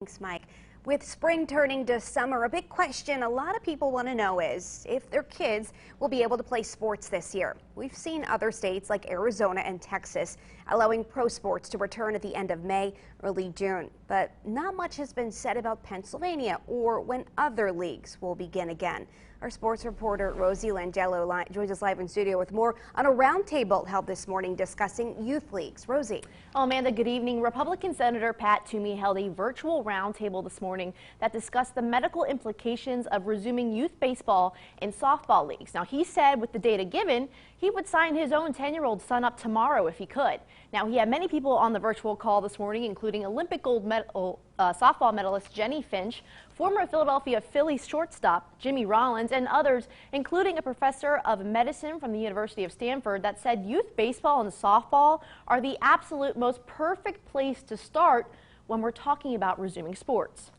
Thanks, Mike. With spring turning to summer, a big question a lot of people want to know is if their kids will be able to play sports this year. We've seen other states like Arizona and Texas allowing pro sports to return at the end of May, early June. But not much has been said about Pennsylvania or when other leagues will begin again. Our sports reporter Rosie Langello joins us live in studio with more on a roundtable held this morning discussing youth leagues. Rosie. Oh, Amanda, good evening. Republican Senator Pat Toomey held a virtual roundtable this morning that discussed the medical implications of resuming youth baseball and softball leagues. Now, he said with the data given, he would sign his own 10-year-old son up tomorrow if he could. Now, he had many people on the virtual call this morning, including Olympic gold medal softball medalist Jenny Finch, former Philadelphia Phillies shortstop Jimmy Rollins, and others, including a professor of medicine from the University of Stanford that said youth baseball and softball are the absolute most perfect place to start when we're talking about resuming sports.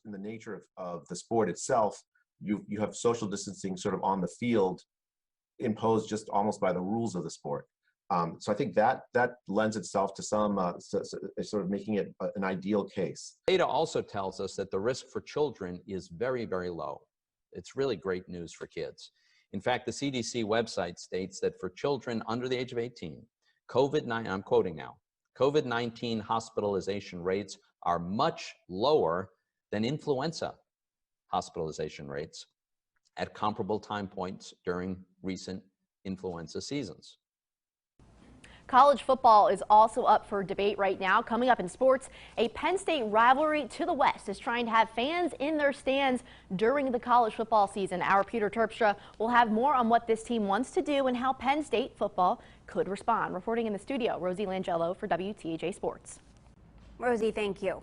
In the nature of the sport itself, you have social distancing sort of on the field imposed just almost by the rules of the sport. So I think that lends itself to some sort of making it an ideal case. Data also tells us that the risk for children is very, very low. It's really great news for kids. In fact, the CDC website states that for children under the age of 18, I'm quoting now, COVID-19 hospitalization rates are much lower than influenza hospitalization rates at comparable time points during recent influenza seasons. College football is also up for debate right now. Coming up in sports, a Penn State rivalry to the west is trying to have fans in their stands during the college football season. Our Peter Terpstra will have more on what this team wants to do and how Penn State football could respond. Reporting in the studio, Rosie Langello for WTAJ Sports. Rosie, thank you.